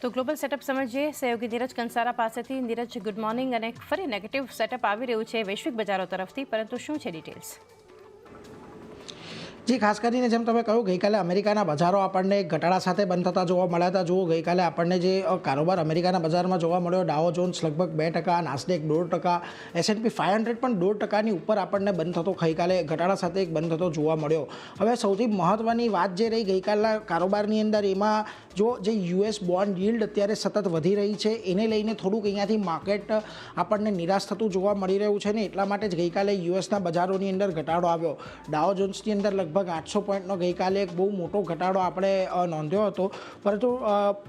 તો global setup સમજીએ સહયોગી નીરજ કંસારા પાસેથી. Neeraj, good morning. અને ફરી નેગેટિવ સેટઅપ આવી રહ્યું છે વૈશ્વિક બજારો તરફથી, પરંતુ શું છે ડિટેલ્સ? જી, ખાસ કરીને જેમ તમે કહ્યું, ગઈકાલે અમેરિકાના બજારો આપણને ઘટાડા સાથે બંધ થતા જોવા મળ્યા હતા. જુઓ, ગઈકાલે આપણને જે કારોબાર અમેરિકાના બજારમાં જોવા મળ્યો, ડાઓ જોન્સ લગભગ 2%, નાસ્ડેક 1.5%, S&P 500 પણ 1.5%ની ઉપર આપણને બંધ થતો ગઈકાલે ઘટાડા સાથે એક બંધ થતો જોવા મળ્યો. હવે સૌથી મહત્વની વાત જે રહી ગઈકાલના કારોબારની અંદર, એમાં જો જે US બોન્ડ yieldઅત્યારે સતત વધી રહી છે, એને લઈને થોડુંક અહીંયાથી માર્કેટ આપણને નિરાશ થતું જોવા મળી રહ્યું છે ને એટલા માટે જ ગઈકાલે યુએસના બજારોની અંદર ઘટાડો આવ્યો. ડાઓ જોન્સની અંદર લગભગ 800 પોઈન્ટનો ગઈકાલે એક બહુ મોટો ઘટાડો આપણે નોંધ્યો હતો. પરંતુ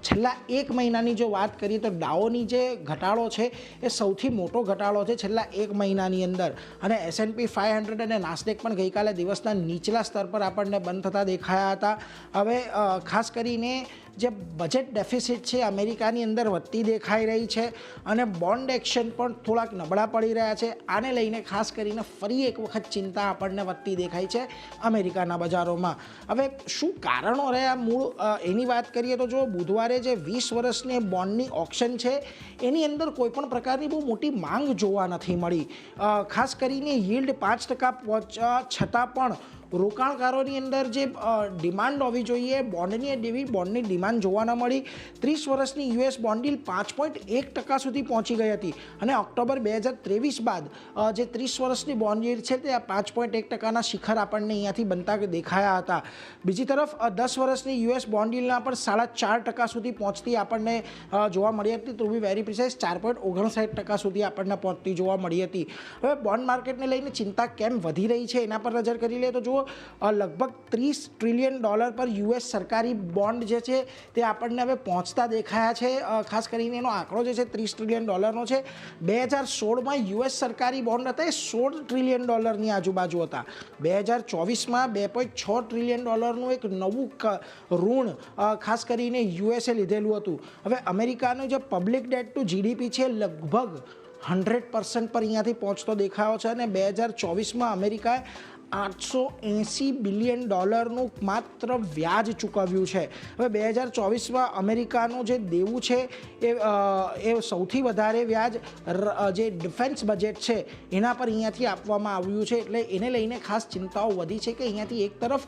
છેલ્લા એક મહિનાની જો વાત કરીએ તો ડાઓની જે ઘટાડો છે એ સૌથી મોટો ઘટાડો છે છેલ્લા એક મહિનાની અંદર. અને S&P 500 અને નાસ્ડેક પણ ગઈકાલે દિવસના નીચલા સ્તર પર આપણને બંધ થતા દેખાયા હતા. હવે ખાસ કરીને જે બજેટ ડેફિસિટ છે અમેરિકાની અંદર વધતી દેખાઈ રહી છે અને બોન્ડ એક્શન પણ થોડાક નબળા પડી રહ્યા છે. આને લઈને ખાસ કરીને ફરી એક વખત ચિંતા આપણને વધતી દેખાય છે અમેરિકાના બજારોમાં. હવે શું કારણો રહ્યા મૂળ એની વાત કરીએ તો જો બુધવારે જે 20 વર્ષની બોન્ડની ઓક્શન છે એની અંદર કોઈપણ પ્રકારની બહુ મોટી માંગ જોવા નથી મળી. ખાસ કરીને yield 5% પહોંચવા છતાં પણ રોકાણકારોની અંદર જે ડિમાન્ડ હોવી જોઈએ બોન્ડની ડિમાન્ડ જોવા ન મળી. 30 વર્ષની US બોન્ડ યીલ્ડ 5.1% સુધી પહોંચી ગઈ હતી અને ઓક્ટોબર 2023 બાદ જે 30 વર્ષની બોન્ડ યીલ્ડ છે તે 5.1%ના શિખર આપણને અહીંયાથી બનતા દેખાયા હતા. બીજી તરફ 10 વર્ષની US બોન્ડ યીલ્ડના પણ 4.5% સુધી પહોંચતી આપણને જોવા મળી હતી. ટુ બી વેરી પ્રિસાઇઝ 4.59% સુધી આપણને પહોંચતી જોવા મળી હતી. હવે બોન્ડ માર્કેટને લઈને ચિંતા કેમ વધી રહી છે એના પર નજર કરી લે તો જો લગભગ $30 ટ્રિલિયન પર US સરકારી બોન્ડ જે છે તે આપણને હવે પહોંચતા દેખાયા છે. ખાસ કરીને એનો આંકડો જે છે $30 ટ્રિલિયન છે. 2016માં US સરકારી બોન્ડ હતા એ $16 ટ્રિલિયન આજુબાજુ હતા. 2024માં $2.6 ટ્રિલિયન એક નવું ઋણ ખાસ કરીને યુએસએ લીધેલું હતું. હવે અમેરિકાનું જે પબ્લિક ડેટ ટુ GDP છે લગભગ 100% પર અહીંયાથી પહોંચતો દેખાયો છે અને 2024માં અમેરિકાએ $880 બિલિયન માત્ર વ્યાજ ચૂકવ્યું છે. હવે 2024માં અમેરિકાનું જે દેવું છે એ સૌથી વધારે વ્યાજ જે ડિફેન્સ બજેટ છે એના પર અહીંયાથી આપવામાં આવ્યું છે. એટલે એને લઈને ખાસ ચિંતાઓ વધી છે કે અહીંયાથી એક તરફ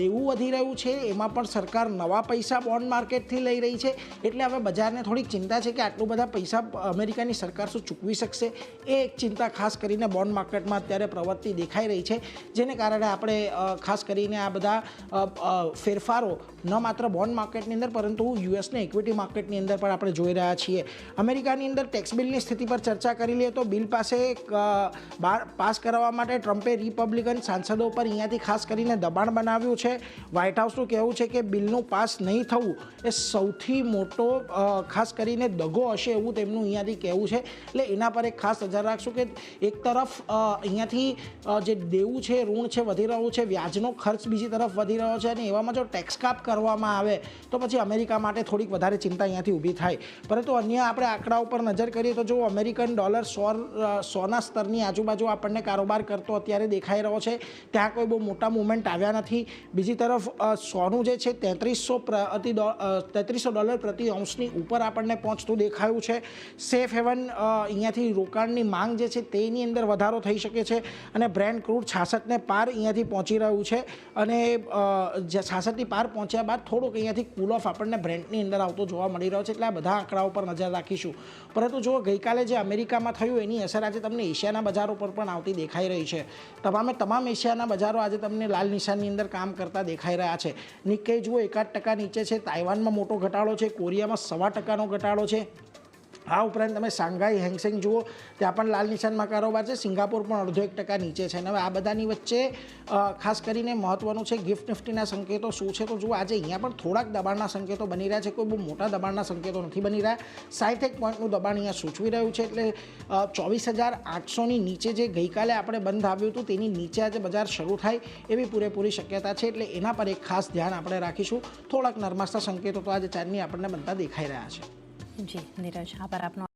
દેવું વધી રહ્યું છે, એમાં પણ સરકાર નવા પૈસા બોન્ડ માર્કેટથી લઈ રહી છે. એટલે હવે બજારને થોડીક ચિંતા છે કે આટલું બધા પૈસા અમેરિકાની સરકાર શું ચૂકવી શકશે, એ એક ચિંતા ખાસ કરીને બોન્ડ માર્કેટમાં અત્યારે પ્રવૃત્તિ દેખાઈ રહી છે. જેને કારણે આપણે ખાસ કરીને આ બધા ફેરફારો ન માત્ર બોન્ડ માર્કેટની અંદર પરંતુ યુએસના ઇક્વિટી માર્કેટની અંદર પણ આપણે જોઈ રહ્યા છીએ. અમેરિકાની અંદર ટેક્સ બિલની સ્થિતિ પર ચર્ચા કરી લઈએ તો બિલ પાસે પાસ કરવા માટે ટ્રમ્પે રિપબ્લિકન સાંસદો પર અહીંયાથી ખાસ કરીને દબાણ બનાવ્યું છે. વ્હાઇટ હાઉસનું કહેવું છે કે બિલનું પાસ નહીં થવું એ સૌથી મોટો ખાસ કરીને દગો હશે એવું તેમનું અહીંયાથી કહેવું છે. એટલે એના પર એક ખાસ નજર રાખશું કે એક તરફ અહીંયાથી જે દેવું છે ઋણ છે વધી રહ્યું છે, વ્યાજનો ખર્ચ બીજી તરફ વધી રહ્યો છે અને એવામાં જો ટેક્સ કાપ કરવામાં આવે તો પછી અમેરિકા માટે થોડીક વધારે ચિંતા અહીંયાથી ઊભી થાય. પરંતુ અન્ય આપણે આંકડા ઉપર નજર કરીએ તો જો અમેરિકન ડોલર 100ના સ્તરની આજુબાજુ આપણને કારોબાર કરતો અત્યારે દેખાઈ રહ્યો છે. ત્યાં કોઈ બહુ મોટા મુવમેન્ટ આવ્યા નથી. બીજી તરફ સોનું જે છે $3300 પ્રતિ ઔન્સની ઉપર આપણને પહોંચતું દેખાયું છે. સેફ હેવન અહીંયાથી રોકાણની માંગ જે છે તેની અંદર વધારો થઈ શકે છે અને બ્રેન્ટ ક્રૂડ 66ને પાર અહીંયાથી પહોંચી રહ્યું છે અને 66ની પાર પહોંચ્યા બાદ થોડુંક અહીંયાથી કૂલ ઓફ આપણને બ્રેન્ટની અંદર આવતો જોવા મળી રહ્યો છે. એટલે આ બધા આંકડાઓ પર નજર રાખીશું. પરંતુ જો ગઈકાલે જે અમેરિકામાં થયું એની અસર આજે તમને એશિયાના બજારો પર પણ આવતી દેખાઈ રહી છે. તમામ એશિયાના બજારો આજે તમને લાલ નિશાનની અંદર કામ કરતા દેખાઈ રહ્યા છે. નિક્કેઈ જુઓ 1% નીચે છે. તાઇવાનમાં મોટો ઘટાડો છે. કોરિયામાં 1.25%નો ઘટાડો છે. આ ઉપરાંત તમે શાંઘાઈ હેંગસેંગ જુઓ, ત્યાં પણ લાલ નિશાનમાં કારોબાર છે. સિંગાપોર પણ 0.5% નીચે છે. અને હવે આ બધાની વચ્ચે ખાસ કરીને મહત્વનું છે ગિફ્ટ નિફ્ટીના સંકેતો શું છે. તો જુઓ આજે અહીંયા પણ થોડાક દબાણના સંકેતો બની રહ્યા છે. કોઈ બહુ મોટા દબાણના સંકેતો નથી બની રહ્યા. 61 પોઈન્ટનું દબાણ અહીંયા સૂચવી રહ્યું છે. એટલે 24,800ની નીચે જે ગઈકાલે આપણે બંધ આવ્યું હતું તેની નીચે આજે બજાર શરૂ થાય એવી પૂરેપૂરી શક્યતા છે. એટલે એના પર એક ખાસ ધ્યાન આપણે રાખીશું. થોડાક નરમાશના સંકેતો તો આજે ચારની આપણને બનતા દેખાઈ રહ્યા છે. જી નીરજ, આભાર આપનો.